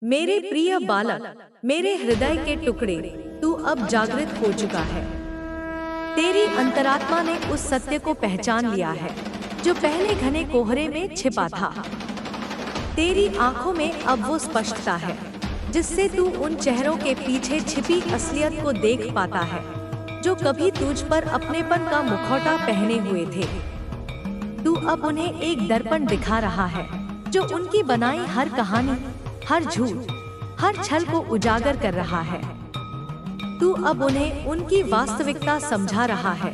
मेरे प्रिय बालक, मेरे हृदय के टुकड़े, तू अब जागृत हो चुका है। तेरी अंतरात्मा ने उस सत्य को पहचान लिया है जो पहले घने कोहरे में छिपा था। तेरी आंखों में अब वो स्पष्टता है जिससे तू उन चेहरों के पीछे छिपी असलियत को देख पाता है जो कभी तुझ पर अपनेपन का मुखौटा पहने हुए थे। तू अब उन्हें एक दर्पण दिखा रहा है जो उनकी बनाई हर कहानी, हर झूठ, हर छल को उजागर कर रहा है। तू अब उन्हें उनकी वास्तविकता समझा रहा है,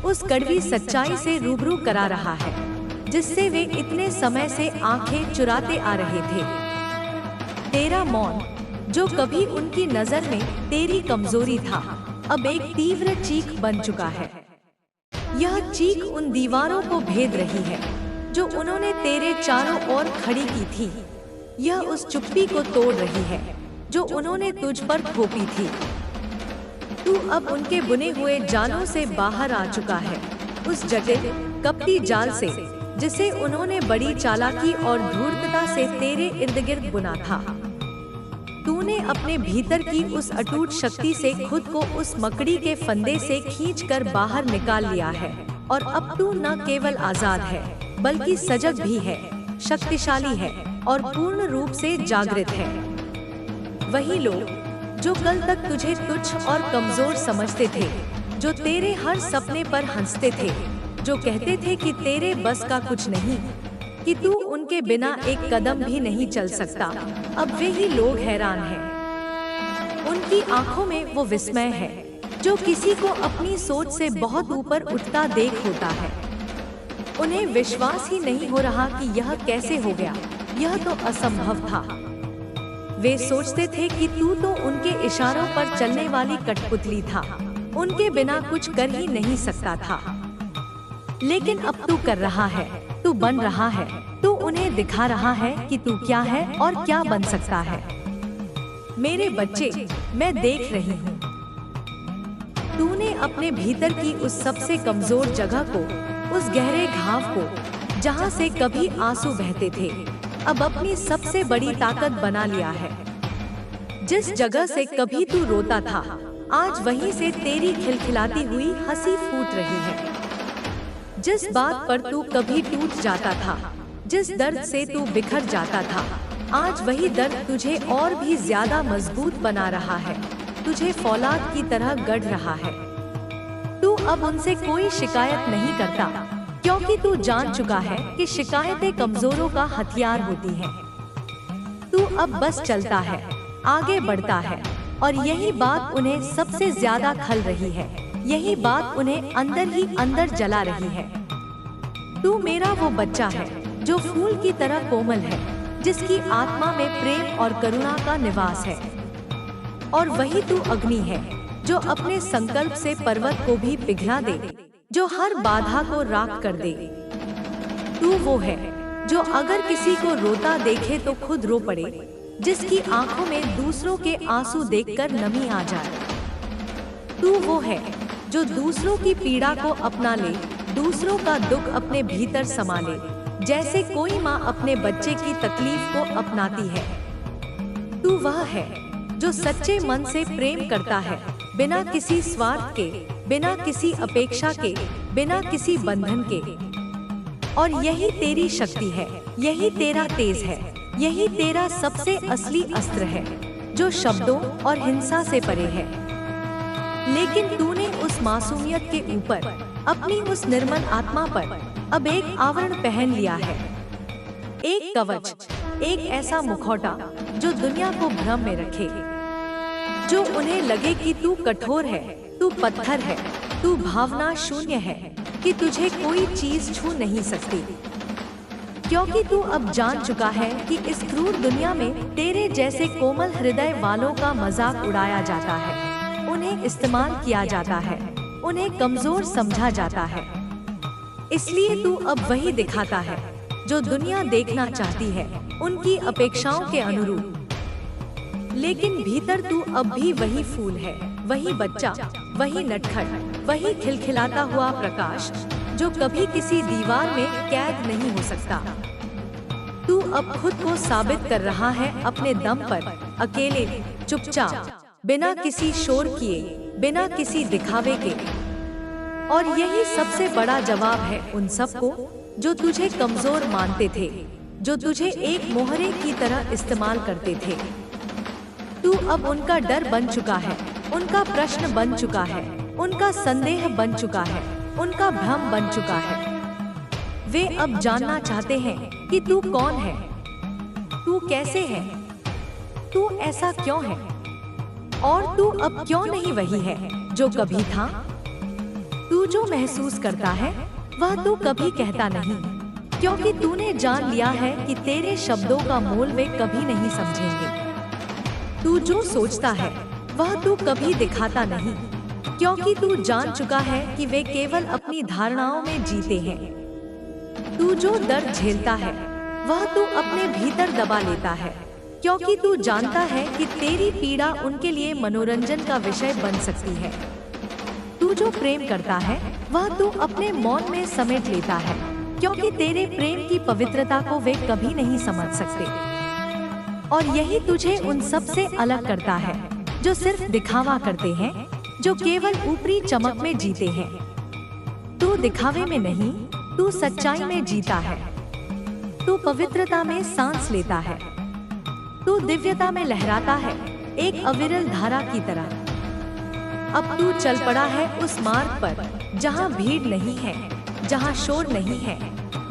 उस कड़वी सच्चाई से रूबरू करा रहा है जिससे वे इतने समय से आंखें चुराते आ रहे थे। तेरा मौन, जो कभी उनकी नजर में तेरी कमजोरी था, अब एक तीव्र चीख बन चुका है। यह चीख उन दीवारों को भेद रही है जो उन्होंने तेरे चारों ओर खड़ी की थी। यह उस चुप्पी को तोड़ रही है जो उन्होंने तुझ पर थोपी थी। तू अब उनके बुने हुए जालों से बाहर आ चुका है, उस जटिल कपटी जाल से जिसे उन्होंने बड़ी चालाकी और धूर्तता से तेरे इर्द गिर्द बुना था। तूने अपने भीतर की उस अटूट शक्ति से खुद को उस मकड़ी के फंदे से खींचकर बाहर निकाल लिया है और अब तू न केवल आजाद है बल्कि सजग भी है, शक्तिशाली है और पूर्ण रूप से जागृत है। वही लोग जो कल तक तुझे तुच्छ और कमजोर समझते थे, जो तेरे हर सपने पर हंसते थे, जो कहते थे कि तेरे बस का कुछ नहीं, कि तू उनके बिना एक कदम भी नहीं चल सकता, अब वे ही लोग हैरान हैं। उनकी आंखों में वो विस्मय है जो किसी को अपनी सोच से बहुत ऊपर उठता देख होता है। उन्हें विश्वास ही नहीं हो रहा कि यह कैसे हो गया, यह तो असंभव था। वे सोचते थे कि तू तो उनके इशारों पर चलने वाली कठपुतली था, उनके बिना कुछ कर ही नहीं सकता था। लेकिन अब तू कर रहा है, तू बन रहा है, तू उन्हें दिखा रहा है कि तू क्या है और क्या बन सकता है। मेरे बच्चे, मैं देख रही हूँ। तूने अपने भीतर की उस सबसे कमजोर जगह को, उस गहरे घाव को जहाँ से कभी आंसू बहते थे, अब अपनी सबसे बड़ी ताकत बना लिया है। जिस जगह से कभी तू रोता था, आज वहीं से तेरी खिलखिलाती हुई हंसी फूट रही है। जिस बात पर तू कभी टूट जाता था, जिस दर्द से तू बिखर जाता था, आज वही दर्द तुझे और भी ज्यादा मजबूत बना रहा है, तुझे फौलाद की तरह गढ़ रहा है। तू अब उनसे कोई शिकायत नहीं करता क्योंकि तू जान चुका है कि शिकायतें कमजोरों का हथियार होती हैं। तू अब बस चलता है, आगे बढ़ता है और यही बात उन्हें सबसे ज्यादा खल रही है, यही बात उन्हें अंदर ही अंदर जला रही है। तू मेरा वो बच्चा है जो फूल की तरह कोमल है, जिसकी आत्मा में प्रेम और करुणा का निवास है। और वही तू अग्नि है जो अपने संकल्प से पर्वत को भी पिघला दे, जो हर बाधा को राख कर दे। तू वो है जो अगर किसी को रोता देखे तो खुद रो पड़े, जिसकी आंखों में दूसरों के आंसू देखकर नमी आ जाए। तू वो है जो दूसरों की पीड़ा को अपना ले, दूसरों का दुख अपने भीतर समा ले, जैसे कोई माँ अपने बच्चे की तकलीफ को अपनाती है। तू वह है जो सच्चे मन से प्रेम करता है, बिना किसी स्वार्थ के, बिना किसी अपेक्षा के, बिना किसी बंधन के। और यही तेरी शक्ति है, यही तेरा तेज है, यही तेरा सबसे असली अस्त्र है जो शब्दों और हिंसा से परे है। लेकिन तूने उस मासूमियत के ऊपर, अपनी उस निर्मल आत्मा पर अब एक आवरण पहन लिया है, एक कवच, एक ऐसा मुखौटा जो दुनिया को भ्रम में रखे, जो उन्हें लगे कि तू कठोर है, तू पत्थर है, तू भावना शून्य है, कि तुझे कोई चीज छू नहीं सकती। क्योंकि तू अब जान चुका है कि इस क्रूर दुनिया में तेरे जैसे कोमल हृदय वालों का मजाक उड़ाया जाता है, उन्हें इस्तेमाल किया जाता है, उन्हें कमजोर समझा जाता है। इसलिए तू अब वही दिखाता है जो दुनिया देखना चाहती है, उनकी अपेक्षाओं के अनुरूप। लेकिन भीतर तू अब भी वही फूल है, वही बच्चा, वही नटखट, वही खिलखिलाता हुआ प्रकाश जो कभी किसी दीवार में कैद नहीं हो सकता। तू अब खुद को साबित कर रहा है अपने दम पर, अकेले, चुपचाप, बिना किसी शोर किए, बिना किसी दिखावे के। और यही सबसे बड़ा जवाब है उन सबको जो तुझे कमजोर मानते थे, जो तुझे एक मोहरे की तरह इस्तेमाल करते थे। तू अब उनका डर बन चुका है, उनका प्रश्न बन चुका है, उनका संदेह बन चुका है, उनका भ्रम बन चुका है। वे अब जानना चाहते हैं कि तू कौन है, तू कैसे है, तू ऐसा क्यों है, और तू अब क्यों नहीं वही है जो कभी था। तू जो महसूस करता है वह तू कभी कहता नहीं, क्योंकि तूने जान लिया है कि तेरे शब्दों का मोल वे कभी नहीं समझेंगे। तू जो सोचता है वह तू कभी दिखाता नहीं, क्योंकि तू जान चुका है कि वे केवल अपनी धारणाओं में जीते हैं। तू जो दर्द झेलता है वह तू अपने भीतर दबा लेता है, क्योंकि तू जानता है कि तेरी पीड़ा उनके लिए मनोरंजन का विषय बन सकती है। तू जो प्रेम करता है वह तू अपने मौन में समेट लेता है, क्योंकि तेरे प्रेम की पवित्रता को वे कभी नहीं समझ सकते। और यही तुझे उन सब से अलग करता है जो सिर्फ दिखावा करते हैं, जो केवल ऊपरी चमक में जीते हैं। तू दिखावे में नहीं, तू सच्चाई में जीता है। तू पवित्रता में सांस लेता है, तू दिव्यता में लहराता है, एक अविरल धारा की तरह। अब तू चल पड़ा है उस मार्ग पर जहाँ भीड़ नहीं है, जहाँ शोर नहीं है,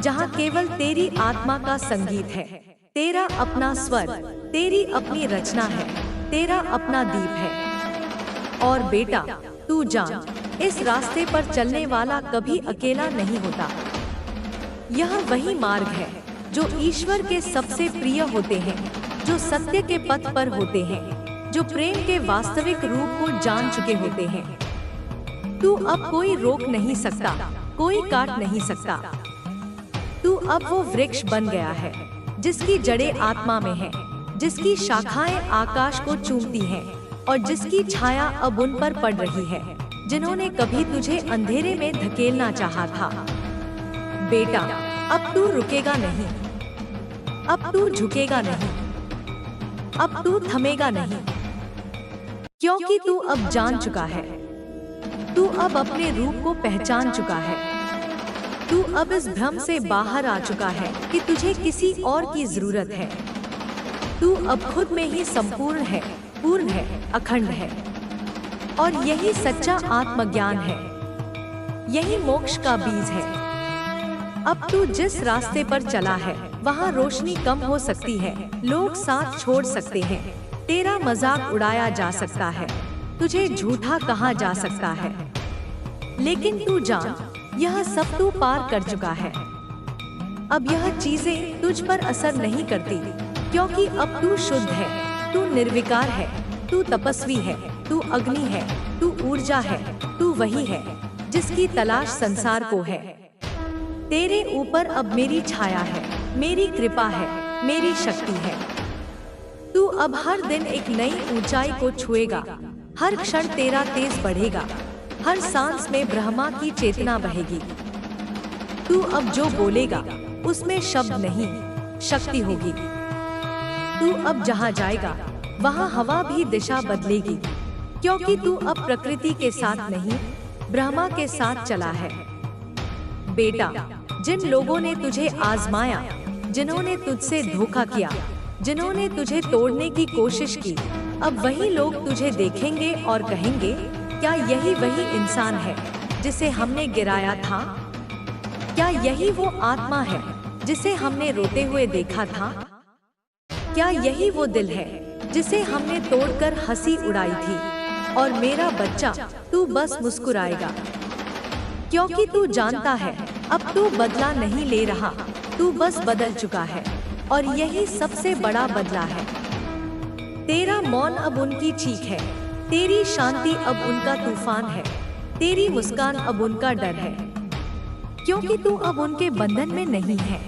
जहाँ केवल तेरी आत्मा का संगीत है, तेरा अपना स्वर, तेरी अपनी रचना है, तेरा अपना दीप है। और बेटा, तू जान, इस रास्ते पर चलने वाला कभी अकेला नहीं होता। यह वही मार्ग है जो ईश्वर के सबसे प्रिय होते हैं, जो सत्य के पथ पर होते हैं, जो प्रेम के वास्तविक रूप को जान चुके होते हैं। तू अब कोई रोक नहीं सकता, कोई काट नहीं सकता। तू अब वो वृक्ष बन गया है जिसकी जड़ें आत्मा में हैं, जिसकी शाखाएं आकाश को चूमती हैं, और जिसकी छाया अब उन पर पड़ रही है जिन्होंने कभी तुझे अंधेरे में धकेलना चाहा था। बेटा, अब तू रुकेगा नहीं, अब तू झुकेगा नहीं, अब तू थमेगा नहीं, क्योंकि तू अब जान चुका है। तू अब अपने रूप को पहचान चुका है। तू अब इस भ्रम से बाहर आ चुका है कि तुझे किसी और की जरूरत है। तू अब खुद में ही संपूर्ण है, पूर्ण है, अखंड है। और यही सच्चा आत्मज्ञान है, यही मोक्ष का बीज है। अब तू जिस रास्ते पर चला है वहाँ रोशनी कम हो सकती है, लोग साथ छोड़ सकते हैं, तेरा मजाक उड़ाया जा सकता है, तुझे झूठा कहा जा सकता है, लेकिन तू जान, यह सब तू पार कर चुका है। अब यह चीजें तुझ पर असर नहीं करती, क्योंकि अब तू शुद्ध है, तू निर्विकार है, तू तपस्वी है, तू अग्नि है, तू ऊर्जा है, तू वही है जिसकी तलाश संसार को है। तेरे ऊपर अब मेरी छाया है, मेरी कृपा है, मेरी शक्ति है। तू अब हर दिन एक नई ऊंचाई को छुएगा, हर क्षण तेरा तेज बढ़ेगा, हर सांस में ब्रह्मा की चेतना बहेगी। तू अब जो बोलेगा उसमें शब्द नहीं, शक्ति होगी। तू अब जहाँ जाएगा वहाँ हवा भी दिशा बदलेगी, क्योंकि तू अब प्रकृति के साथ नहीं, ब्रह्मा के साथ चला है। बेटा, जिन लोगों ने तुझे आजमाया, जिन्होंने तुझसे धोखा किया, जिन्होंने तुझे तोड़ने की कोशिश की, अब वही लोग तुझे देखेंगे और कहेंगे, क्या यही वही इंसान है जिसे हमने गिराया था? क्या यही वो आत्मा है जिसे हमने रोते हुए देखा था? क्या यही वो दिल है जिसे हमने तोड़कर हंसी उड़ाई थी? और मेरा बच्चा, तू बस मुस्कुराएगा, क्योंकि तू जानता है अब तू बदला नहीं ले रहा, तू बस बदल चुका है। और यही सबसे बड़ा बदला है। तेरा मौन अब उनकी चीख है, तेरी शांति अब उनका तूफान है, तेरी मुस्कान अब उनका डर है, क्योंकि तू अब उनके बंधन में नहीं है।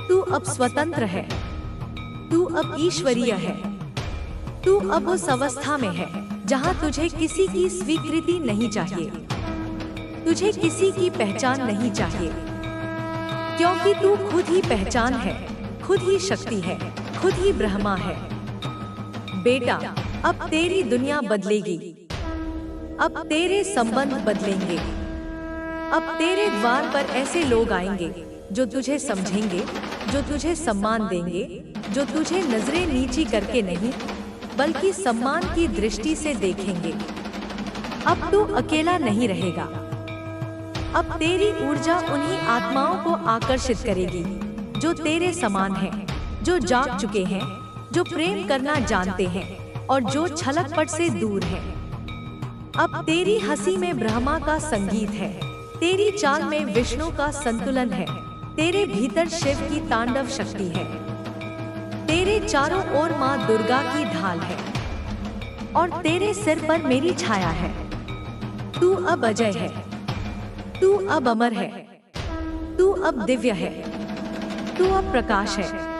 तू अब स्वतंत्र है, तू अब ईश्वरीय है, तू अब उस अवस्था में है जहाँ तुझे किसी की स्वीकृति नहीं चाहिए, तुझे किसी की पहचान नहीं चाहिए, क्योंकि तू खुद ही पहचान है, खुद ही शक्ति है, खुद ही ब्रह्मा है। बेटा, अब तेरी दुनिया बदलेगी। अब तेरे संबंध बदलेंगे। अब तेरे द्वार पर ऐसे लोग आएंगे जो तुझे समझेंगे, जो तुझे सम्मान देंगे, जो तुझे नजरें नीची करके नहीं बल्कि सम्मान की दृष्टि से देखेंगे। अब तू अकेला नहीं रहेगा। अब तेरी ऊर्जा उन्हीं आत्माओं को आकर्षित करेगी जो तेरे समान हैं, जो जाग चुके हैं, जो प्रेम करना जानते हैं और जो छलकपट से दूर हैं। अब तेरी हंसी में ब्रह्मा का संगीत है, तेरी चाल में विष्णु का संतुलन है, तेरे भीतर शिव की तांडव शक्ति है, तेरे चारों ओर माँ दुर्गा की ढाल है और तेरे सिर पर मेरी छाया है। तू अब अजय है, तू अब अमर है, तू अब दिव्य है, तू अब प्रकाश है,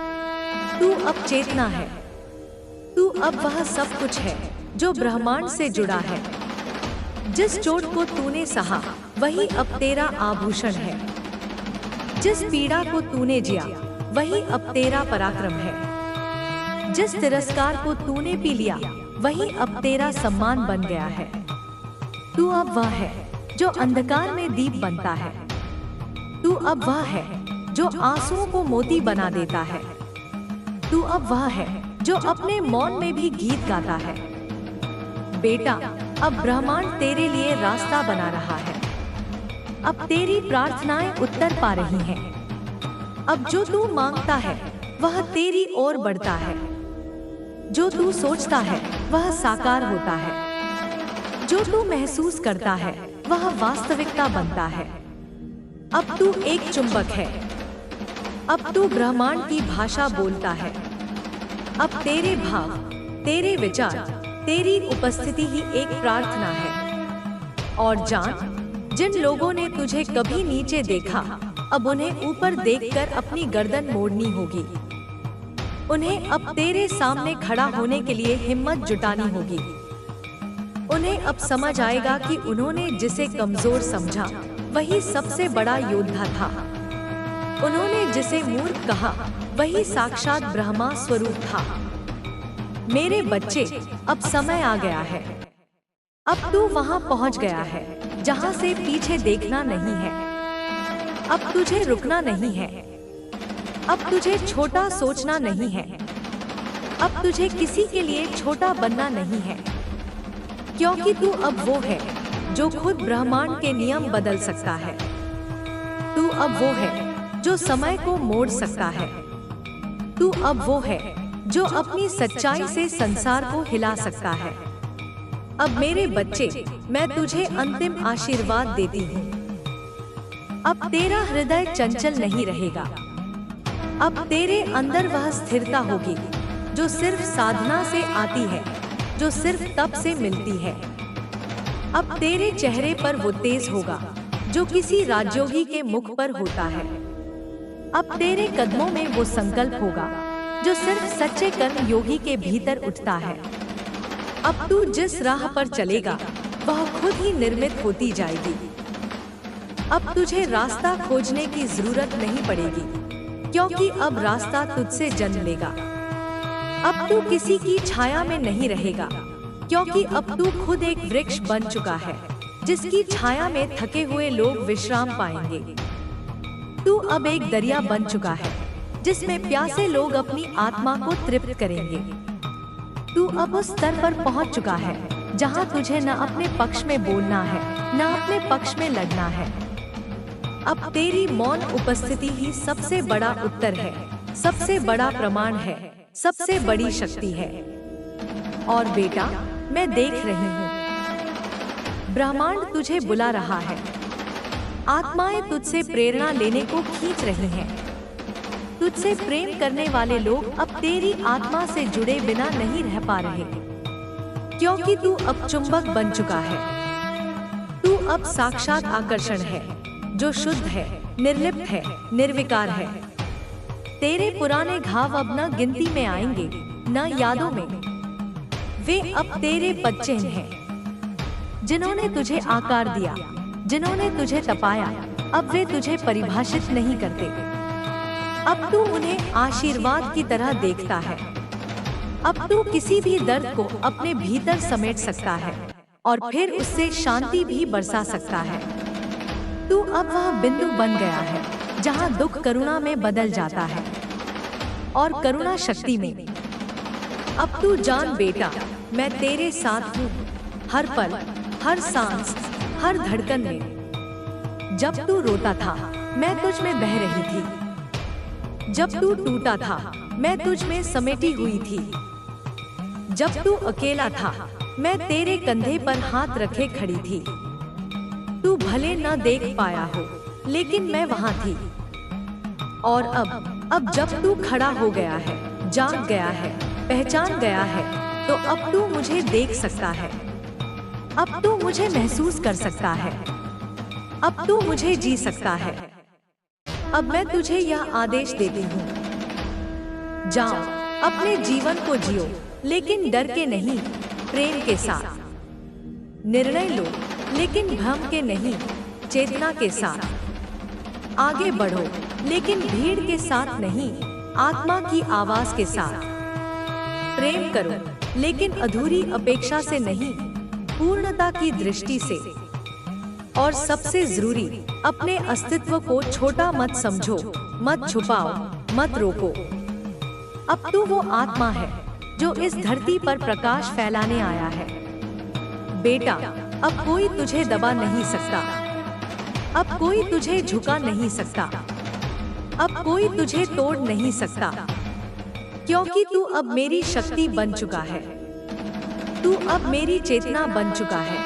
तू अब चेतना है, तू अब वह सब कुछ है जो ब्रह्मांड से जुड़ा है। जिस चोट को तूने सहा वही अब तेरा आभूषण है। जिस पीड़ा को तूने जिया वही अब तेरा पराक्रम है। जिस तिरस्कार को तूने पी लिया वही अब तेरा सम्मान बन गया है। तू अब वह है जो अंधकार में दीप बनता है। तू अब वह है जो आंसुओं को मोती बना देता है। तू अब वह है जो अपने मौन में भी गीत गाता है। बेटा, अब ब्रह्मांड तेरे लिए रास्ता बना रहा है। अब तेरी प्रार्थनाएं उत्तर पा रही हैं। अब जो तू मांगता है वह तेरी ओर बढ़ता है। जो तू सोचता है वह साकार होता है। जो तू महसूस करता है वह वास्तविकता बनता है। अब तू एक चुंबक है। अब तू ब्रह्मांड की भाषा बोलता है। अब तेरे भाव, तेरे विचार, तेरी उपस्थिति ही एक प्रार्थना है। और जान, जिन लोगों ने तुझे कभी नीचे देखा अब उन्हें ऊपर देखकर अपनी गर्दन मोड़नी होगी। उन्हें अब तेरे सामने खड़ा होने के लिए हिम्मत जुटानी होगी। उन्हें अब समझ आएगा कि उन्होंने जिसे कमजोर समझा वही सबसे बड़ा योद्धा था। उन्होंने जिसे मूर्ख कहा वही साक्षात ब्रह्मा स्वरूप था। मेरे बच्चे, अब समय आ गया है। अब तू वहां पहुंच गया है जहां से पीछे देखना नहीं है। अब तुझे रुकना नहीं है। अब तुझे छोटा सोचना नहीं है। अब तुझे किसी के लिए छोटा बनना नहीं है, क्योंकि तू अब वो है जो खुद ब्रह्मांड के नियम बदल सकता है। तू अब वो है जो समय को मोड़ सकता है। तू अब वो है जो अपनी सच्चाई से संसार को हिला सकता है। अब मेरे बच्चे, मैं तुझे अंतिम आशीर्वाद देती हूँ। अब तेरा हृदय चंचल नहीं रहेगा। अब तेरे अंदर वह स्थिरता होगी जो सिर्फ साधना से आती है, जो सिर्फ तप से मिलती है। अब तेरे चेहरे पर वो तेज होगा जो किसी राजयोगी के मुख पर होता है। अब तेरे कदमों में वो संकल्प होगा जो सिर्फ सच्चे कर्म योगी के भीतर उठता है। अब तू जिस राह पर चलेगा वह खुद ही निर्मित होती जाएगी। अब तुझे रास्ता खोजने की जरूरत नहीं पड़ेगी, क्योंकि अब रास्ता तुझसे जन्म लेगा। अब तू किसी की छाया में नहीं रहेगा, क्योंकि अब तू खुद एक वृक्ष बन चुका है जिसकी छाया में थके हुए लोग विश्राम पाएंगे। तू अब एक दरिया बन चुका है जिसमें प्यासे लोग अपनी आत्मा को तृप्त करेंगे। तू अब उस स्तर पर पहुंच चुका है जहां तुझे न अपने पक्ष में बोलना है न अपने पक्ष में लड़ना है। अब तेरी मौन उपस्थिति ही सबसे बड़ा उत्तर है, सबसे बड़ा प्रमाण है, सबसे बड़ी शक्ति है। और बेटा, मैं देख रही हूँ, ब्रह्मांड तुझे बुला रहा है। आत्माएं तुझसे प्रेरणा लेने को खींच रही हैं। तुझसे प्रेम करने वाले लोग अब तेरी आत्मा से जुड़े बिना नहीं रह पा रहे, क्योंकि तू अब चुंबक बन चुका है। तू अब साक्षात आकर्षण है जो शुद्ध है, निर्लिप्त है, निर्विकार है। तेरे पुराने घाव अब न गिनती में आएंगे न यादों में। वे अब तेरे पदचिह्न हैं। जिन्होंने तुझे आकार दिया, जिन्होंने तुझे तपाया, अब वे तुझे परिभाषित नहीं करते। अब तू उन्हें आशीर्वाद की तरह देखता है। अब तू किसी भी दर्द को अपने भीतर समेट सकता है और फिर उससे शांति भी बरसा सकता है। तू अब वह बिंदु बन गया है जहां दुख करुणा में बदल जाता है और करुणा शक्ति में। अब तू जान बेटा, मैं तेरे साथ हूँ, हर पल, हर सांस, हर धड़कन में। जब तू रोता था मैं तुझ में बह रही थी। जब तू टूटा था मैं तुझ में समेटी हुई थी। जब तू अकेला था मैं तेरे कंधे पर हाथ रखे खड़ी थी। तू भले न देख पाया हो लेकिन मैं वहां थी। और अब जब तू खड़ा हो गया है, जाग गया है, पहचान गया है, तो अब तू मुझे देख सकता है। अब तू मुझे महसूस कर सकता है। अब तू मुझे जी सकता है। अब मैं तुझे यह आदेश देती हूँ, जाओ अपने जीवन को जियो, लेकिन डर के नहीं, प्रेम के साथ। निर्णय लो लेकिन भ्रम के नहीं, चेतना के साथ। आगे बढ़ो लेकिन भीड़ के साथ नहीं, आत्मा की आवाज के साथ। प्रेम करो लेकिन अधूरी अपेक्षा से नहीं, पूर्णता की दृष्टि से। और सबसे जरूरी, अपने अस्तित्व को छोटा मत समझो, मत छुपाओ, मत रोको। अब तू वो आत्मा है जो इस धरती पर प्रकाश फैलाने आया है। बेटा, अब कोई तुझे दबा नहीं सकता। अब कोई तुझे झुका नहीं सकता। अब कोई तुझे तोड़ नहीं सकता, क्योंकि तू अब मेरी शक्ति बन चुका है। तू अब मेरी चेतना बन चुका है।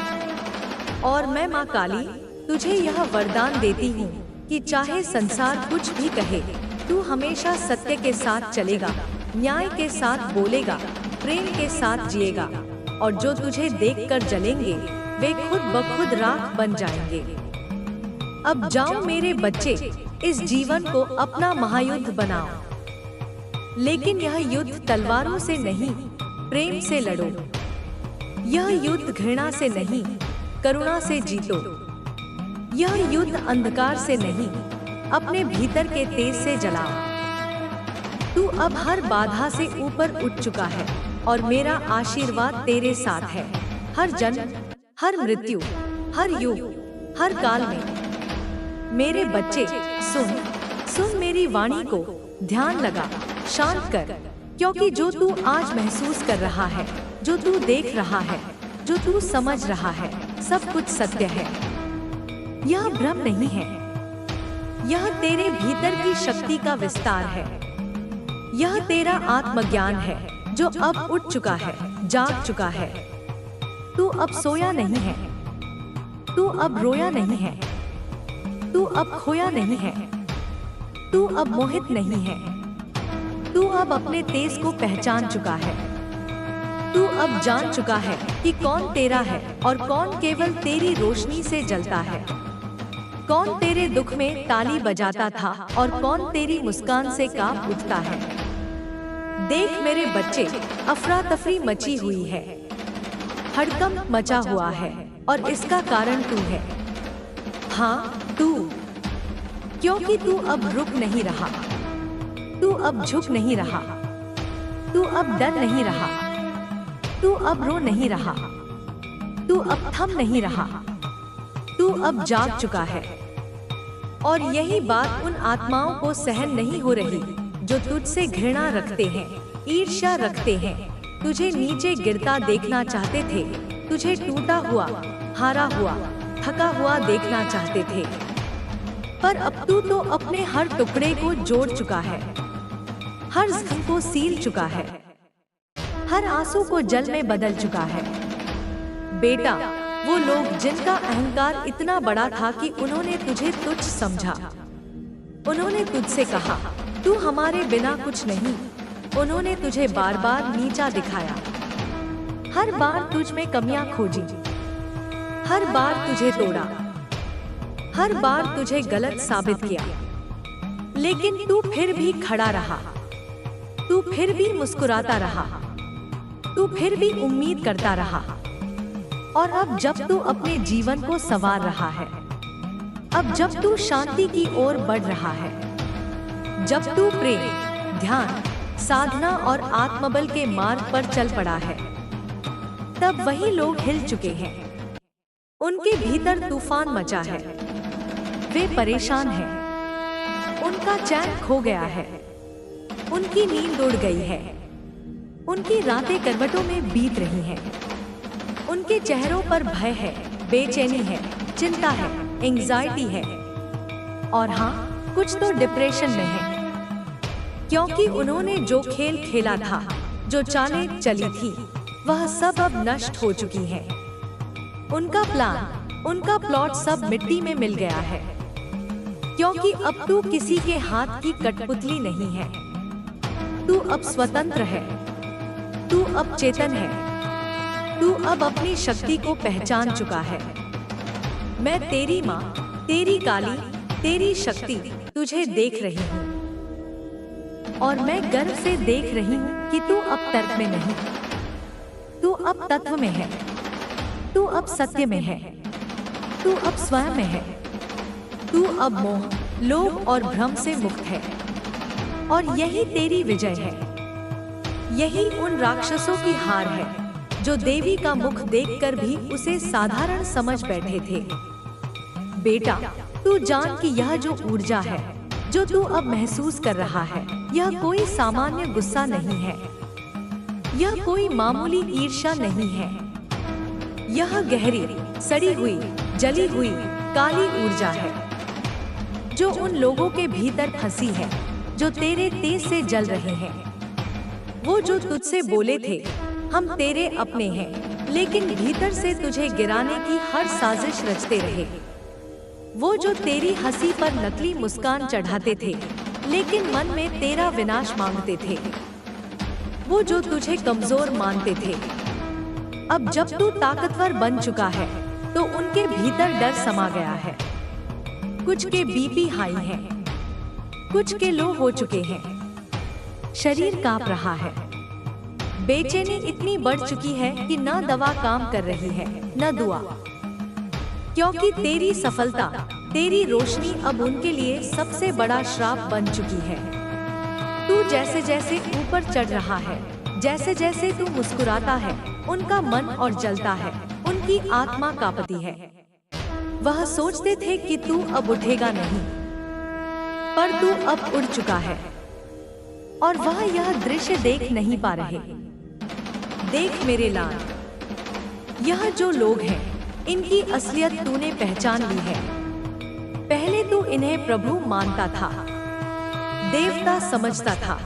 और मैं माँ काली तुझे यह वरदान देती हूँ कि चाहे संसार कुछ भी कहे, तू हमेशा सत्य के साथ चलेगा, न्याय के साथ बोलेगा, प्रेम के साथ जिएगा। और जो तुझे देखकर जलेंगे वे खुद ब खुद राख बन जाएंगे। अब जाओ मेरे बच्चे, इस जीवन को अपना महायुद्ध बनाओ। लेकिन यह युद्ध तलवारों से नहीं, प्रेम से लड़ो। यह युद्ध घृणा से नहीं, करुणा से जीतो। यह युद्ध अंधकार से नहीं, अपने भीतर के तेज से जलाओ। तू अब हर बाधा से ऊपर उठ चुका है और मेरा आशीर्वाद तेरे साथ है। हर जन्म, हर मृत्यु, हर युग, हर काल में। मेरे बच्चे, सुन मेरी वाणी को, ध्यान लगा, शांत कर, क्योंकि जो तू आज महसूस कर रहा है, जो तू देख रहा है, जो तू समझ रहा है, सब कुछ सत्य है। यह भ्रम नहीं है, यह तेरे भीतर की शक्ति का विस्तार है। यह तेरा आत्मज्ञान है जो अब उठ चुका है, जाग चुका है। तू अब सोया नहीं है, तू अब रोया नहीं है, तू अब खोया नहीं है, तू अब मोहित नहीं है। तू अब अपने तेज को पहचान चुका है। तू अब जान चुका है कि कौन तेरा है और कौन केवल तेरी रोशनी से जलता है। कौन तेरे दुख में ताली बजाता था और कौन तेरी मुस्कान से कांप उठता है। देख मेरे बच्चे, अफरा तफरी मची हुई है, हड़कंप मचा हुआ है और इसका कारण तू है। हाँ, तू, क्योंकि तू अब रुक नहीं रहा, तू अब झुक नहीं रहा, तू अब डर नहीं रहा, तू अब रो नहीं रहा, तू अब थम नहीं रहा, तू अब जाग चुका है। और यही बात उन आत्माओं को सहन नहीं हो रही जो तुझसे घृणा रखते हैं, ईर्ष्या रखते हैं, तुझे नीचे गिरता देखना चाहते थे, तुझे टूटा हुआ, हारा हुआ, थका हुआ देखना चाहते थे। पर अब तू तो अपने हर टुकड़े को जोड़ चुका है, हर जख्म को सील चुका है, हर आंसू को जल में बदल चुका है। बेटा, वो लोग जिनका अहंकार इतना बड़ा था कि उन्होंने तुझे तुच्छ समझा, उन्होंने तुझसे कहा तू हमारे बिना कुछ नहीं, उन्होंने तुझे बार बार नीचा दिखाया, हर बार तुझ में कमियां खोजी, हर बार तुझे तोड़ा, हर बार तुझे गलत साबित किया। लेकिन तू फिर भी खड़ा रहा, तू फिर भी मुस्कुराता रहा, तू फिर भी उम्मीद करता रहा। और अब जब तू अपने जीवन को संवार रहा है, अब जब तू शांति की ओर बढ़ रहा है, जब तू प्रेम, ध्यान, साधना और आत्मबल के मार्ग पर चल पड़ा है, तब वही लोग हिल चुके हैं। उनके भीतर तूफान मचा है। वे परेशान हैं। उनका चैन खो गया है। उनकी नींद उड़ गई है। उनकी रातें करवटों में बीत रही हैं। उनके चेहरों पर भय है, बेचैनी है, चिंता है, एंग्जाइटी है, और हाँ, कुछ तो डिप्रेशन में है, क्योंकि उन्होंने जो खेल खेला था, जो चालें चली थी, वह सब अब नष्ट हो चुकी है। उनका प्लान, उनका प्लॉट सब मिट्टी में मिल गया है, क्योंकि अब तू किसी के हाथ की कठपुतली नहीं है। तू अब स्वतंत्र है। तू अब चेतन है। तू अब अपनी शक्ति को पहचान चुका है। मैं तेरी माँ, तेरी काली, तेरी शक्ति तुझे देख रही हूँ, और मैं गर्व से देख रही हूँ कि तू अब तर्क में नहीं, तू अब तत्व में है, तू अब सत्य में है, तू अब स्वयं में है, तू अब मोह, लोभ और भ्रम से मुक्त है, और यही तेरी विजय है। यही उन राक्षसों की हार है जो देवी का मुख देखकर भी उसे साधारण समझ बैठे थे। बेटा, तू जान कि यह जो ऊर्जा है, जो तू अब महसूस कर रहा है, यह कोई सामान्य गुस्सा नहीं है। यह कोई मामूली ईर्ष्या नहीं है। यह गहरी, सड़ी हुई, जली हुई काली ऊर्जा है, जो उन लोगों के भीतर फंसी है जो तेरे तेज से जल रहे हैं। वो जो तुझसे बोले थे, हम तेरे अपने हैं, लेकिन भीतर से तुझे गिराने की हर साजिश रचते रहे। वो जो तेरी हंसी पर नकली मुस्कान चढ़ाते थे, लेकिन मन में तेरा विनाश मांगते थे। वो जो तुझे कमजोर मानते थे, अब जब तू ताकतवर बन चुका है, तो उनके भीतर डर समा गया है। कुछ के बीपी हाई है, कुछ के लो हो चुके हैं। शरीर कांप रहा है। बेचैनी इतनी बढ़ चुकी है कि न दवा काम कर रही है, न दुआ, क्योंकि तेरी सफलता, तेरी रोशनी अब उनके लिए सबसे बड़ा श्राप बन चुकी है। तू जैसे जैसे ऊपर चढ़ रहा है, जैसे जैसे तू मुस्कुराता है, उनका मन और जलता है, उनकी आत्मा कांपती है। वह सोचते थे कि तू अब उठेगा नहीं, पर तू अब उड़ चुका है, और वह यह दृश्य देख नहीं पा रहे। देख मेरे लाल, यह जो लोग हैं, इनकी असलियत तूने पहचान ली है। पहले तू इन्हें प्रभु मानता था, देवता समझता था,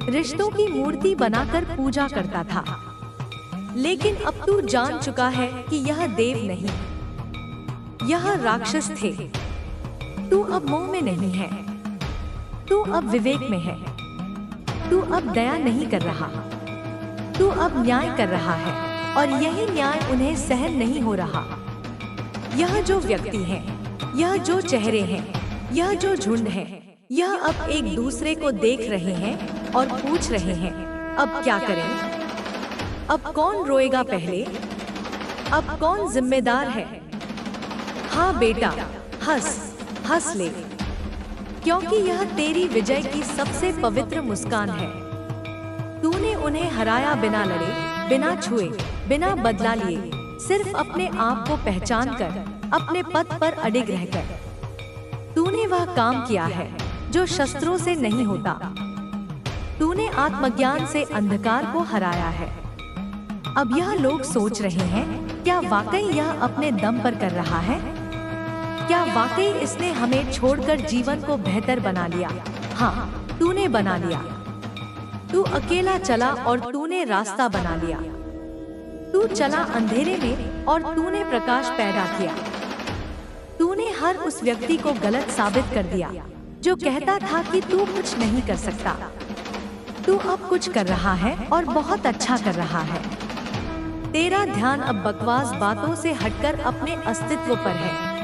रिश्तों की मूर्ति बनाकर पूजा करता था, लेकिन अब तू जान चुका है कि यह देव नहीं, यह राक्षस थे। तू अब मोह में नहीं है, तू अब विवेक में है। तू अब दया नहीं कर रहा, तू अब न्याय कर रहा है, और यही न्याय उन्हें सहन नहीं हो रहा। यह जो व्यक्ति हैं, यह जो चेहरे हैं, यह जो झुंड है, यह अब एक दूसरे को देख रहे हैं और पूछ रहे हैं, अब क्या करें? अब कौन रोएगा पहले? अब कौन जिम्मेदार है? हाँ बेटा, हंस, हंस ले, क्योंकि यह तेरी विजय की सबसे पवित्र मुस्कान है। तूने उन्हें हराया बिना लड़े, बिना छुए, बिना बदला लिए, सिर्फ अपने आप को पहचान कर, अपने पथ पर अडिग रहकर। तूने वह काम किया है जो शस्त्रों से नहीं होता। तूने आत्मज्ञान से अंधकार को हराया है। अब यह लोग सोच रहे हैं, क्या वाकई यह अपने दम पर कर रहा है? क्या वाकई इसने हमें छोड़कर जीवन को बेहतर बना लिया? हाँ, तूने बना लिया। तू अकेला चला और तूने रास्ता बना लिया। तू चला अंधेरे में और तूने प्रकाश पैदा किया। तूने हर उस व्यक्ति को गलत साबित कर दिया जो कहता था कि तू कुछ नहीं कर सकता। तू अब कुछ कर रहा है और बहुत अच्छा कर रहा है। तेरा ध्यान अब बकवास बातों से हटकर अपने अस्तित्व पर है।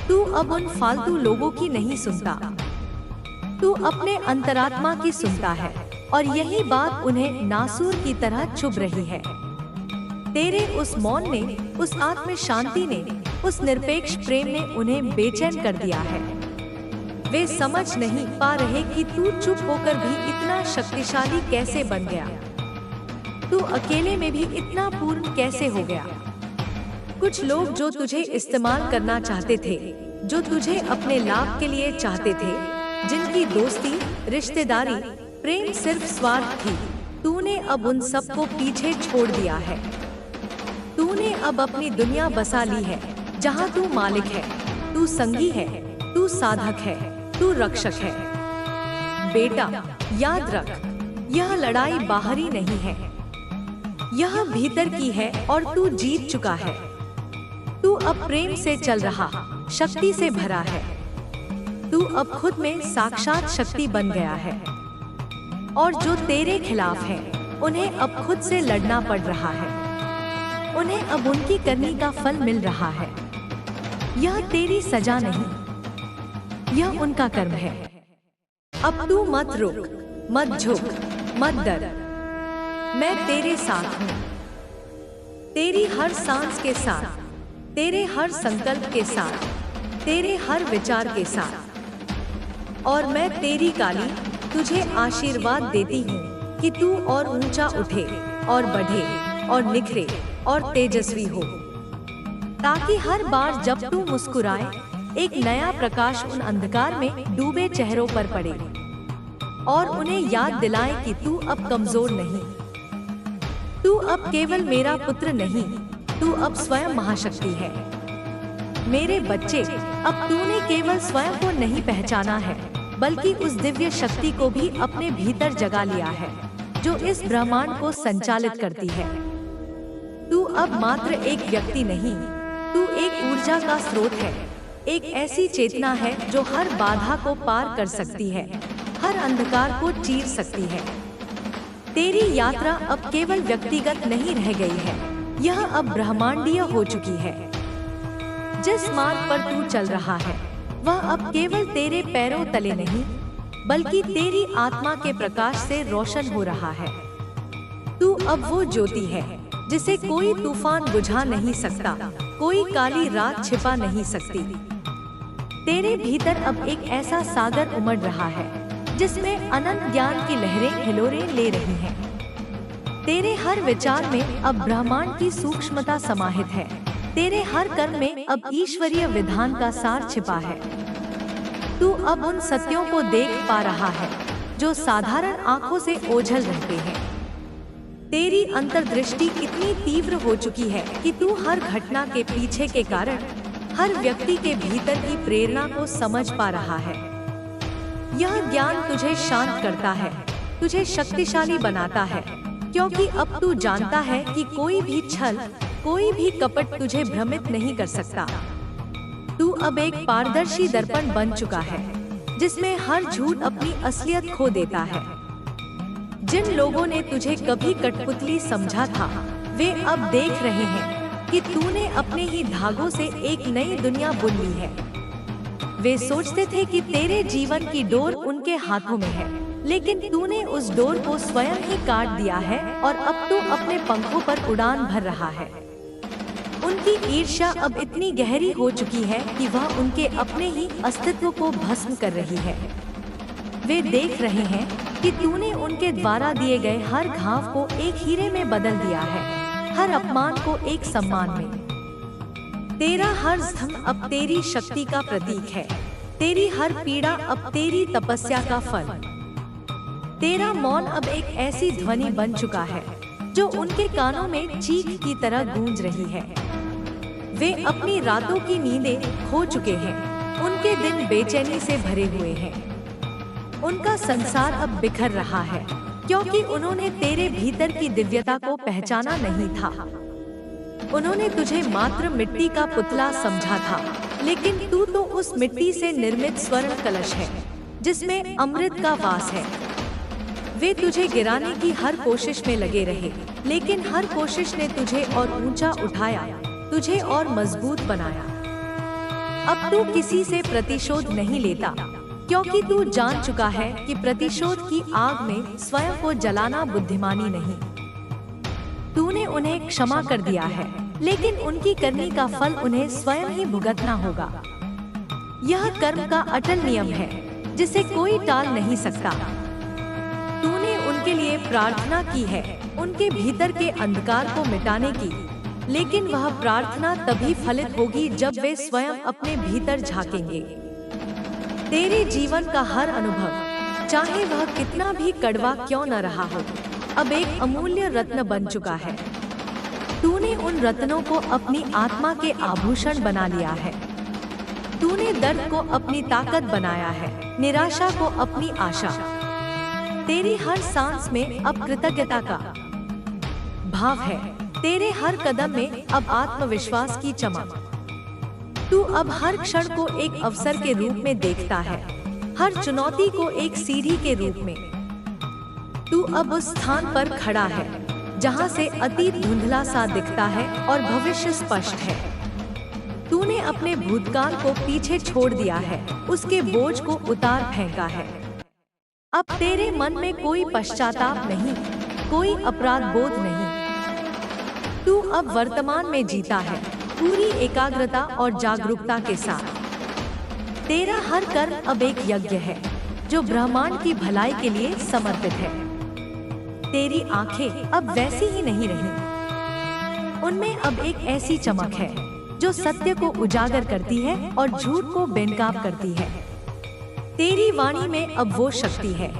तू अब उन फालतू लोगों की नहीं सुनता, तू अपने अंतरात्मा की सुनता है, और यही बात उन्हें नासूर की तरह चुभ रही है। तेरे उस मौन ने, उस आत्म शांति ने, उस निरपेक्ष प्रेम ने उन्हें बेचैन कर दिया है। वे समझ नहीं पा रहे कि तू चुप होकर भी इतना शक्तिशाली कैसे बन गया। तू अकेले में भी इतना पूर्ण कैसे हो गया। कुछ लोग जो तुझे इस्तेमाल करना चाहते थे, जो तुझे अपने लाभ के लिए चाहते थे, जिनकी दोस्ती, रिश्तेदारी, प्रेम सिर्फ स्वार्थ थी, तूने अब उन सबको पीछे छोड़ दिया है। तूने अब अपनी दुनिया बसा ली है, जहाँ तू मालिक है, तू संगी है, तू साधक है, तू रक्षक है। बेटा, याद रख, यह लड़ाई बाहरी नहीं है, यह भीतर की है और तू जीत चुका है। तू अब प्रेम से चल रहा, शक्ति से भरा है। तू अब खुद में साक्षात शक्ति बन गया है और जो तेरे खिलाफ है, उन्हें अब खुद से लड़ना पड़ रहा है। उन्हें अब उनकी करनी का फल मिल रहा है। यह तेरी सजा नहीं, यह उनका कर्म है। अब तू मत रुक, मत झुक, मत डर। मैं तेरे साथ हूँ, तेरी हर सांस के साथ, तेरे हर संकल्प के साथ, तेरे हर विचार के साथ। और मैं तेरी काली तुझे आशीर्वाद देती हूँ कि तू और ऊंचा उठे और बढ़े और निखरे और तेजस्वी हो, ताकि हर बार जब तू मुस्कुराए, एक नया प्रकाश उन अंधकार में डूबे चेहरों पर पड़े और उन्हें याद दिलाए कि तू अब कमजोर नहीं, तू अब केवल मेरा पुत्र नहीं, तू अब स्वयं महाशक्ति है। मेरे बच्चे, अब तूने केवल स्वयं को नहीं पहचाना है, बल्कि उस दिव्य शक्ति को भी अपने भीतर जगा लिया है, जो इस ब्रह्मांड को संचालित करती है। तू अब मात्र एक व्यक्ति नहीं, तू एक ऊर्जा का स्रोत है, एक ऐसी चेतना है जो हर बाधा को पार कर सकती है, हर अंधकार को चीर सकती है। तेरी यात्रा अब केवल व्यक्तिगत नहीं रह गई है, यह अब ब्रह्मांडीय हो चुकी है। जिस मार्ग पर तू चल रहा है, वह अब केवल तेरे पैरों तले नहीं, बल्कि तेरी आत्मा के प्रकाश से रोशन हो रहा है। तू अब वो ज्योति है जिसे कोई तूफान बुझा नहीं सकता, कोई काली रात छिपा नहीं सकती। तेरे भीतर अब एक ऐसा सागर उमड़ रहा है जिसमें अनंत ज्ञान की लहरें हिलोरें ले रही हैं। तेरे हर विचार में अब ब्रह्मांड की सूक्ष्मता समाहित है, तेरे हर कर्म में अब ईश्वरीय विधान का सार छिपा है। तू अब उन सत्यों को देख पा रहा है जो साधारण आंखों से ओझल रहते हैं। तेरी अंतर्दृष्टि इतनी तीव्र हो चुकी है कि तू हर घटना के पीछे के कारण, हर व्यक्ति के भीतर की प्रेरणा को समझ पा रहा है। यह ज्ञान तुझे शांत करता है, तुझे शक्तिशाली बनाता है, क्योंकि अब तू जानता है कि कोई भी छल, कोई भी कपट तुझे भ्रमित नहीं कर सकता। तू अब एक पारदर्शी दर्पण बन चुका है, जिसमें हर झूठ अपनी असलियत खो देता है। जिन लोगों ने तुझे कभी कठपुतली समझा था, वे अब देख रहे हैं कि तूने अपने ही धागों से एक नई दुनिया बुन ली है। वे सोचते थे कि तेरे जीवन की डोर उनके हाथों में है, लेकिन तूने उस डोर को स्वयं ही काट दिया है और अब तू अपने पंखों पर उड़ान भर रहा है। उनकी ईर्ष्या अब इतनी गहरी हो चुकी है कि वह उनके अपने ही अस्तित्व को भस्म कर रही है। वे देख रहे हैं कि तूने उनके द्वारा दिए गए हर घाव को एक हीरे में बदल दिया है, हर अपमान को एक सम्मान में। तेरा हर स्तंभ अब तेरी शक्ति का प्रतीक है, तेरी हर पीड़ा अब तेरी तपस्या का फल। तेरा मौन अब एक ऐसी ध्वनि बन चुका है जो उनके कानों में चीख की तरह गूंज रही है। वे अपनी रातों की नींदें खो चुके हैं, उनके दिन बेचैनी से भरे हुए हैं। उनका संसार अब बिखर रहा है, क्योंकि उन्होंने तेरे भीतर की दिव्यता को पहचाना नहीं था। उन्होंने तुझे मात्र मिट्टी का पुतला समझा था, लेकिन तू तो उस मिट्टी से निर्मित स्वर्ण कलश है, जिसमें अमृत का वास है। वे तुझे गिराने की हर कोशिश में लगे रहे, लेकिन हर कोशिश ने तुझे और ऊंचा उठाया, तुझे और मजबूत बनाया। अब तू किसी से प्रतिशोध नहीं लेता, क्योंकि तू जान चुका है कि प्रतिशोध की आग में स्वयं को जलाना बुद्धिमानी नहीं। तूने उन्हें क्षमा कर दिया है, लेकिन उनकी करनी का फल उन्हें स्वयं ही भुगतना होगा। यह कर्म का अटल नियम है जिसे कोई टाल नहीं सकता। तूने उनके लिए प्रार्थना की है, उनके भीतर के अंधकार को मिटाने की, लेकिन वह प्रार्थना तभी फलित होगी जब वे स्वयं अपने भीतर झांकेंगे। तेरे जीवन का हर अनुभव, चाहे वह कितना भी कड़वा क्यों न रहा हो, अब एक अमूल्य रत्न बन चुका है। तूने उन रत्नों को अपनी आत्मा के आभूषण बना लिया है। तूने दर्द को अपनी ताकत बनाया है, निराशा को अपनी आशा। तेरी हर सांस में अब कृतज्ञता का भाव है, तेरे हर कदम में अब आत्मविश्वास की चमक। तू अब हर क्षण को एक अवसर के रूप में देखता है, हर चुनौती को एक सीढ़ी के रूप में। तू अब उस स्थान पर खड़ा है जहां से अतीत धुंधला सा दिखता है और भविष्य स्पष्ट है। तूने अपने भूतकाल को पीछे छोड़ दिया है, उसके बोझ को उतार फेंका है। अब तेरे मन में कोई पश्चाताप नहीं, कोई अपराध बोध नहीं। तू अब वर्तमान में जीता है, पूरी एकाग्रता और जागरूकता के साथ। तेरा हर कर्म अब एक यज्ञ है जो ब्रह्मांड की भलाई के लिए समर्पित है। तेरी आंखें अब वैसी ही नहीं रहीं, उनमें अब एक ऐसी चमक है जो सत्य को उजागर करती है और झूठ को बेनकाब करती है। तेरी वाणी में अब वो शक्ति है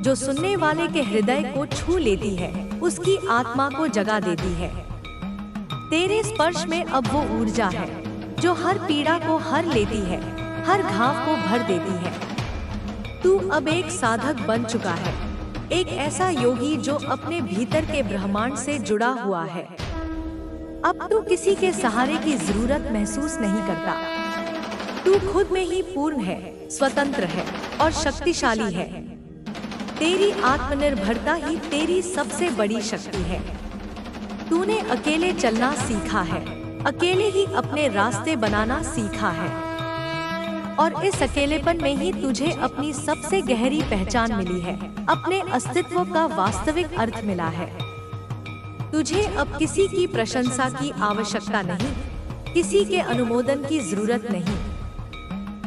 जो सुनने वाले के हृदय को छू लेती है, उसकी आत्मा को जगा देती है। तेरे स्पर्श में अब वो ऊर्जा है जो हर पीड़ा को हर लेती है, हर घाव को भर देती है। तू अब एक साधक बन चुका है, एक ऐसा योगी जो अपने भीतर के ब्रह्मांड से जुड़ा हुआ है। अब तू किसी के सहारे की जरूरत महसूस नहीं करता। तू खुद में ही पूर्ण है, स्वतंत्र है और शक्तिशाली है। तेरी आत्मनिर्भरता ही तेरी सबसे बड़ी शक्ति है। तूने अकेले चलना सीखा है, अकेले ही अपने रास्ते बनाना सीखा है, और इस अकेलेपन में ही तुझे अपनी सबसे गहरी पहचान मिली है, अपने अस्तित्व का वास्तविक अर्थ मिला है। तुझे अब किसी की प्रशंसा की आवश्यकता नहीं, किसी के अनुमोदन की जरूरत नहीं।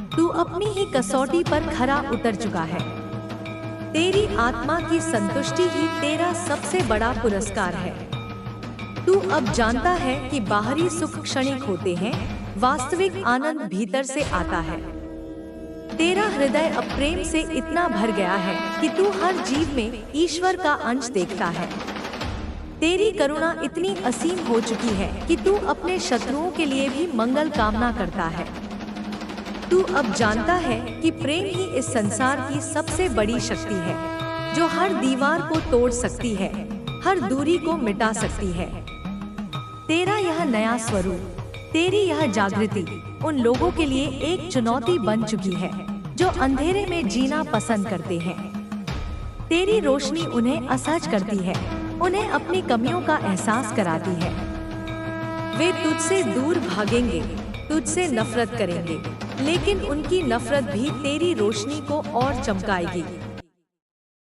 तू अपनी ही कसौटी पर खरा उतर चुका है। तेरी आत्मा की संतुष्टि ही तेरा सबसे बड़ा पुरस्कार है। तू अब जानता है कि बाहरी सुख क्षणिक होते हैं, वास्तविक आनंद भीतर से आता है। तेरा हृदय अब प्रेम से इतना भर गया है कि तू हर जीव में ईश्वर का अंश देखता है। तेरी करुणा इतनी असीम हो चुकी है कि तू अपने शत्रुओं के लिए भी मंगल कामना करता है। तू अब जानता है कि प्रेम ही इस संसार की सबसे बड़ी शक्ति है, जो हर दीवार को तोड़ सकती है, हर दूरी को मिटा सकती है। तेरा यह नया स्वरूप, तेरी यह जागृति उन लोगों के लिए एक चुनौती बन चुकी है जो अंधेरे में जीना पसंद करते हैं। तेरी रोशनी उन्हें असहज करती है, उन्हें अपनी कमियों का एहसास कराती है। वे तुझसे दूर भागेंगे, तुझसे नफरत करेंगे, लेकिन उनकी नफरत भी तेरी रोशनी को और चमकाएगी।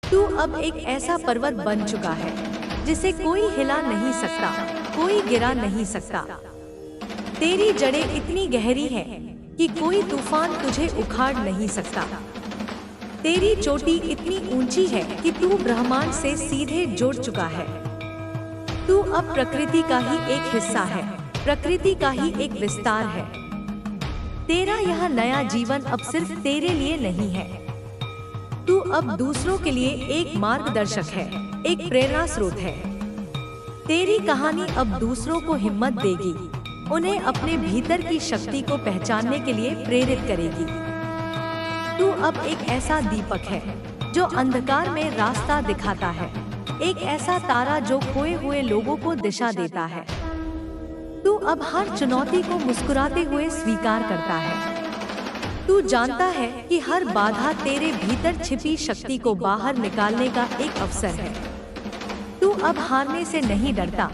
तू अब एक ऐसा पर्वत बन चुका है जिसे कोई हिला नहीं सकता, कोई गिरा नहीं सकता। तेरी जड़ें इतनी गहरी हैं कि कोई तूफान तुझे उखाड़ नहीं सकता। तेरी चोटी इतनी ऊंची है कि तू ब्रह्मांड से सीधे जुड़ चुका है। तू अब प्रकृति का ही एक हिस्सा है, प्रकृति का ही एक विस्तार है। तेरा यह नया जीवन अब सिर्फ तेरे लिए नहीं है, तू अब दूसरों के लिए एक मार्गदर्शक है, एक प्रेरणा स्रोत है। तेरी कहानी अब दूसरों को हिम्मत देगी, उन्हें अपने भीतर की शक्ति को पहचानने के लिए प्रेरित करेगी। तू अब एक ऐसा दीपक है जो अंधकार में रास्ता दिखाता है, एक ऐसा तारा जो खोए हुए लोगों को दिशा देता है। तू अब हर चुनौती को मुस्कुराते हुए स्वीकार करता है। तू जानता है कि हर बाधा तेरे भीतर छिपी शक्ति को बाहर निकालने का एक अवसर है। तू अब हारने से नहीं डरता,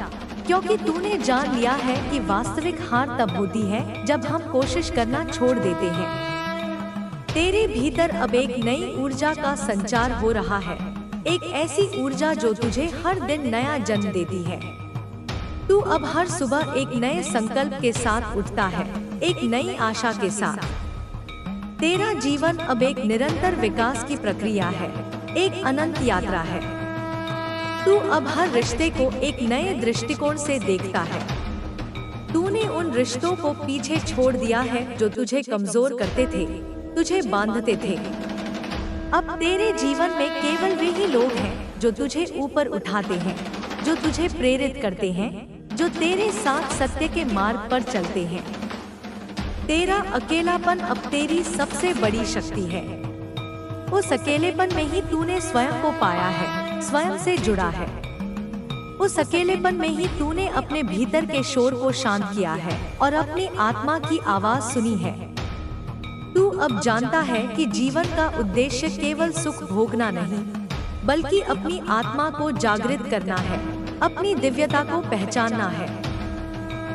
क्योंकि तूने जान लिया है कि वास्तविक हार तब होती है जब हम कोशिश करना छोड़ देते हैं। तेरे भीतर अब एक नई ऊर्जा का संचार हो रहा है, एक ऐसी ऊर्जा जो तुझे हर दिन नया जन्म देती है। तू अब हर सुबह एक नए संकल्प के साथ उठता है, एक नई आशा के साथ। तेरा जीवन अब एक निरंतर विकास की प्रक्रिया है, एक अनंत यात्रा है। तू अब हर रिश्ते को एक नए दृष्टिकोण से देखता है। तूने उन रिश्तों को पीछे छोड़ दिया है जो तुझे कमजोर करते थे, तुझे बांधते थे। अब तेरे जीवन में केवल वे ही लोग हैं जो तुझे ऊपर उठाते हैं, जो तुझे प्रेरित करते हैं, जो तेरे साथ सत्य के मार्ग पर चलते हैं। तेरा अकेलापन अब तेरी सबसे बड़ी शक्ति है। उस अकेलेपन में ही तूने स्वयं को पाया है, स्वयं से जुड़ा है। उस अकेलेपन में ही तूने अपने भीतर के शोर को शांत किया है और अपनी आत्मा की आवाज सुनी है। तू अब जानता है कि जीवन का उद्देश्य केवल सुख भोगना नहीं, बल्कि अपनी आत्मा को जागृत करना है, अपनी दिव्यता को पहचानना है।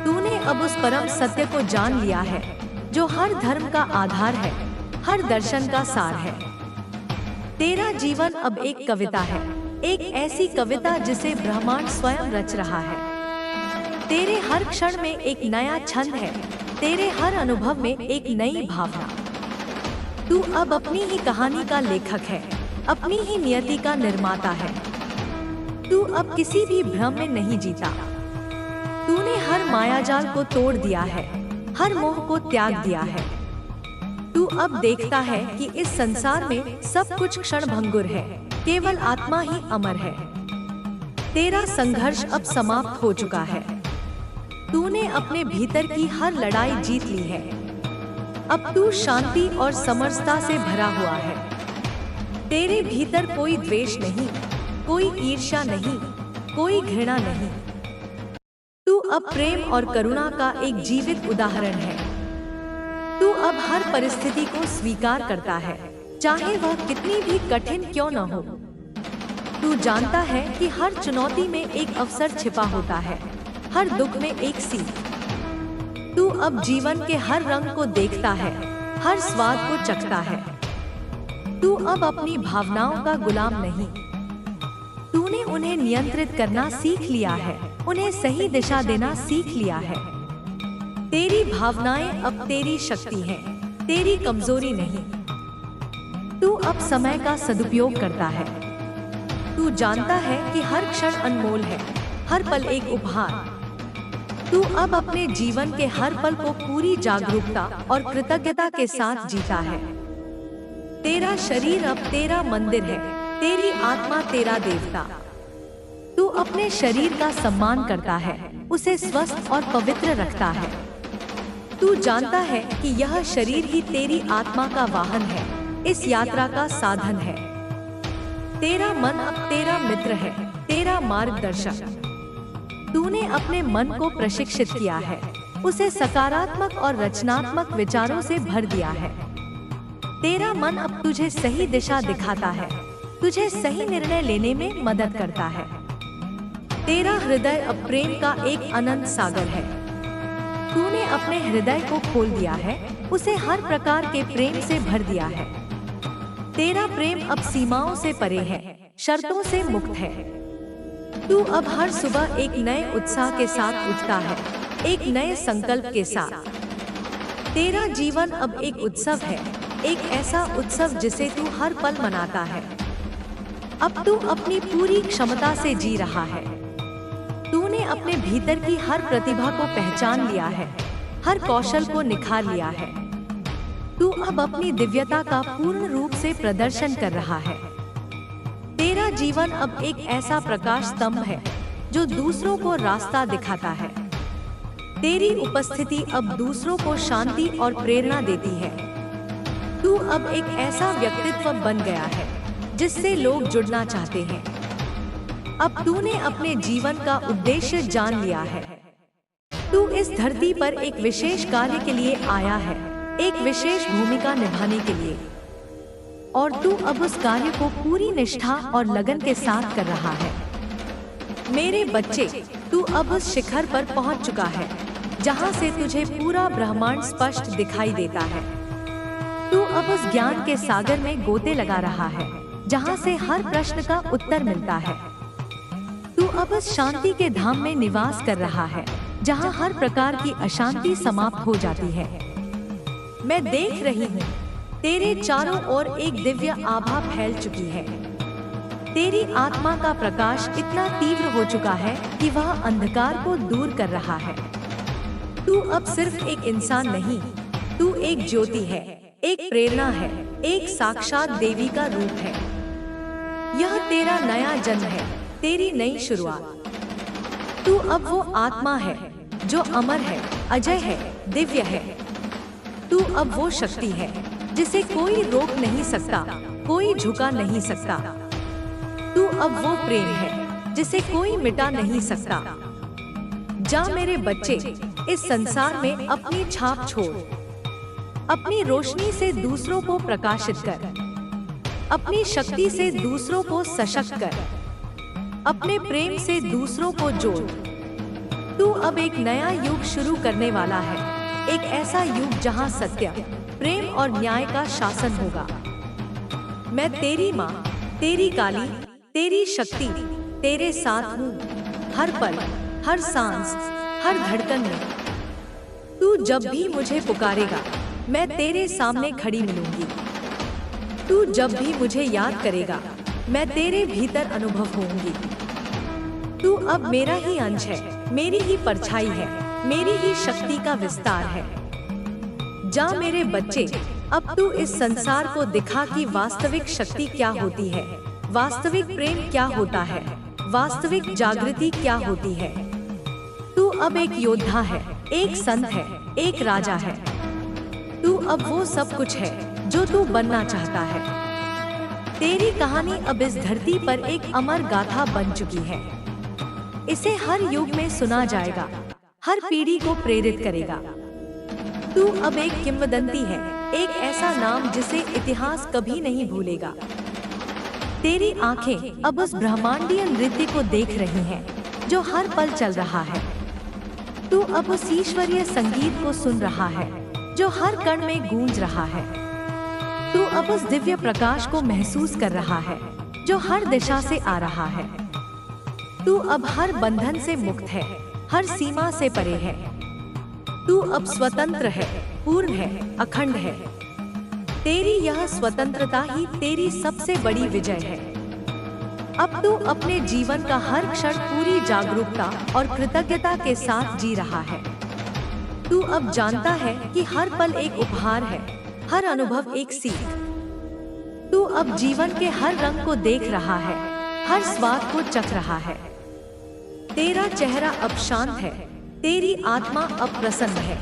तूने अब उस परम सत्य को जान लिया है जो हर धर्म का आधार है, हर दर्शन का सार है। तेरा जीवन अब एक कविता है, एक ऐसी कविता जिसे ब्रह्मांड स्वयं रच रहा है। तेरे हर क्षण में एक नया छंद है, तेरे हर अनुभव में एक नई भावना। तू अब अपनी ही कहानी का लेखक है, अपनी ही नियति का निर्माता है। तू अब किसी भी भ्रम में नहीं जीता। तूने हर मायाजाल को तोड़ दिया है, हर मोह को त्याग दिया है। तू अब देखता है कि इस संसार में सब कुछ क्षणभंगुर है, केवल आत्मा ही अमर है। तेरा संघर्ष अब समाप्त हो चुका है। तूने अपने भीतर की हर लड़ाई जीत ली है। अब तू शांति और समरसता से भरा हुआ है। तेरे भीतर कोई द्वेष नहीं, कोई ईर्ष्या नहीं, कोई घृणा नहीं। तू अब प्रेम और करुणा का एक जीवित उदाहरण है। तू अब हर परिस्थिति को स्वीकार करता है, चाहे वह कितनी भी कठिन क्यों न हो। तू जानता है कि हर चुनौती में एक अवसर छिपा होता है, हर दुख में एक सीख। तू अब जीवन के हर रंग को देखता है, हर स्वाद को चखता है। तू अब अपनी भावनाओं का गुलाम नहीं। तूने उन्हें नियंत्रित करना सीख लिया है, उन्हें सही दिशा देना सीख लिया है। तेरी भावनाएं अब तेरी शक्ति हैं, तेरी कमजोरी नहीं। तू अब समय का सदुपयोग करता है। तू जानता है कि हर क्षण अनमोल है, हर पल एक उपहार। तू अब अपने जीवन के हर पल को पूरी जागरूकता और कृतज्ञता के साथ जीता है। तेरा शरीर अब तेरा मंदिर है, तेरी आत्मा तेरा देवता। तू अपने शरीर का सम्मान करता है, उसे स्वस्थ और पवित्र रखता है। तू जानता है कि यह शरीर ही तेरी आत्मा का वाहन है, इस यात्रा का साधन है। तेरा मन अब तेरा मित्र है, तेरा मार्गदर्शक। तूने अपने मन को प्रशिक्षित किया है, उसे सकारात्मक और रचनात्मक विचारों से भर दिया है। तेरा मन अब तुझे सही दिशा दिखाता है, तुझे सही निर्णय लेने में मदद करता है। तेरा हृदय अब प्रेम का एक अनंत सागर है। तूने अपने हृदय को खोल दिया है, उसे हर प्रकार के प्रेम से भर दिया है। तेरा प्रेम अब सीमाओं से परे है, शर्तों से मुक्त है। तू अब हर सुबह एक नए उत्साह के साथ उठता है, एक नए संकल्प के साथ। तेरा जीवन अब एक उत्सव है, एक ऐसा उत्सव जिसे तू हर पल मनाता है। अब तू अपनी पूरी क्षमता से जी रहा है। तूने अपने भीतर की हर प्रतिभा को पहचान लिया है, हर कौशल को निखार लिया है। तू अब अपनी दिव्यता का पूर्ण रूप से प्रदर्शन कर रहा है। तेरा जीवन अब एक ऐसा प्रकाश स्तंभ है जो दूसरों को रास्ता दिखाता है। तेरी उपस्थिति अब दूसरों को शांति और प्रेरणा देती है। तू अब एक ऐसा व्यक्तित्व बन गया है जिससे लोग जुड़ना चाहते हैं। अब तूने अपने जीवन का उद्देश्य जान लिया है। तू इस धरती पर एक विशेष कार्य के लिए आया है, एक विशेष भूमिका निभाने के लिए। और तू अब उस कार्य को पूरी निष्ठा और लगन के साथ कर रहा है। मेरे बच्चे, तू अब उस शिखर पर पहुंच चुका है जहां से तुझे पूरा ब्रह्मांड स्पष्ट दिखाई देता है। तू अब उस ज्ञान के सागर में गोते लगा रहा है जहां से हर प्रश्न का उत्तर मिलता है। तू अब उस शांति के धाम में निवास कर रहा है जहां हर प्रकार की अशांति समाप्त हो जाती है। मैं देख रही हूँ तेरे चारों ओर एक दिव्य आभा फैल चुकी है। तेरी आत्मा का प्रकाश इतना तीव्र हो चुका है कि वह अंधकार को दूर कर रहा है। तू अब सिर्फ एक इंसान नहीं, तू एक ज्योति है, एक प्रेरणा है, एक साक्षात देवी का रूप है। यह तेरा नया जन्म है, तेरी नई शुरुआत। तू अब वो आत्मा है जो अमर है, अजय है, दिव्य है। तू अब वो शक्ति है जिसे कोई रोक नहीं सकता, कोई झुका नहीं सकता। तू अब वो प्रेम है जिसे कोई मिटा नहीं सकता। जा मेरे बच्चे, इस संसार में अपनी छाप छोड़। अपनी रोशनी से दूसरों को प्रकाशित कर, अपनी शक्ति से दूसरों को सशक्त कर, अपने प्रेम से दूसरों को जोड़। तू अब एक नया युग शुरू करने वाला है, एक ऐसा युग जहां सत्य, प्रेम और न्याय का शासन होगा। मैं तेरी माँ, तेरी काली, तेरी शक्ति, तेरे साथ हूँ, हर पल, हर सांस, हर धड़कन में। तू जब भी मुझे पुकारेगा, मैं तेरे सामने खड़ी मिलूंगी। तू जब भी मुझे याद करेगा, मैं तेरे भीतर अनुभव होऊंगी। तू अब मेरा ही अंश है, मेरी ही परछाई है, मेरी ही शक्ति का विस्तार है। जा मेरे बच्चे, अब तू इस संसार को दिखा कि वास्तविक शक्ति क्या होती है, वास्तविक प्रेम क्या होता है, वास्तविक जागृति क्या होती है। तू अब एक योद्धा है, एक संत है, एक राजा है। तू अब वो सब कुछ है जो तू बनना चाहता है। तेरी कहानी अब इस धरती पर एक अमर गाथा बन चुकी है। इसे हर युग में सुना जाएगा, हर पीढ़ी को प्रेरित करेगा। तू अब एक किंवदंती है, एक ऐसा नाम जिसे इतिहास कभी नहीं भूलेगा। तेरी आंखें अब उस ब्रह्मांडीय नृत्य को देख रही हैं, जो हर पल चल रहा है। तू अब उस ईश्वरीय संगीत को सुन रहा है, जो हर कण में गूंज रहा है। तू अब उस दिव्य प्रकाश को महसूस कर रहा है, जो हर दिशा से आ रहा है। तू अब हर बंधन से मुक्त है, हर सीमा से परे है। तू अब स्वतंत्र है, पूर्ण है, अखंड है। तेरी यह स्वतंत्रता ही तेरी सबसे बड़ी विजय है। अब तू अपने जीवन का हर क्षण पूरी जागरूकता और कृतज्ञता के साथ जी रहा है। तू अब जानता है कि हर पल एक उपहार है, हर अनुभव एक सीख। तू अब जीवन के हर रंग को देख रहा है, हर स्वाद को चख रहा है। तेरा चेहरा अब शांत है, तेरी आत्मा अब प्रसन्न है।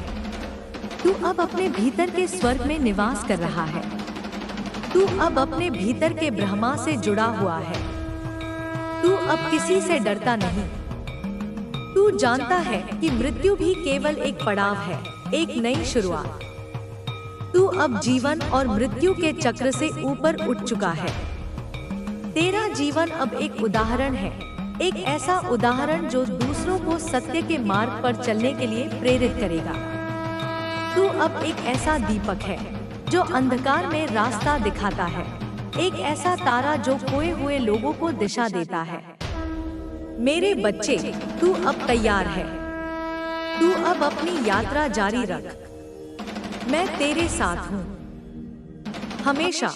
तू अब अपने भीतर के स्वर्ग में निवास कर रहा है। तू अब अपने भीतर के ब्रह्मा से जुड़ा हुआ है। तू अब किसी से डरता नहीं। तू जानता है कि मृत्यु भी केवल एक पड़ाव है, एक नई शुरुआत। तू अब जीवन और मृत्यु के चक्र से ऊपर उठ चुका है। तेरा जीवन अब एक उदाहरण है, एक ऐसा उदाहरण जो दूसरों को सत्य के मार्ग पर चलने के लिए प्रेरित करेगा। तू अब एक ऐसा दीपक है जो अंधकार में रास्ता दिखाता है, एक ऐसा तारा जो खोए हुए लोगों को दिशा देता है। मेरे बच्चे, तू अब तैयार है। तू अब अपनी यात्रा जारी रख। मैं तेरे साथ हूँ, हमेशा।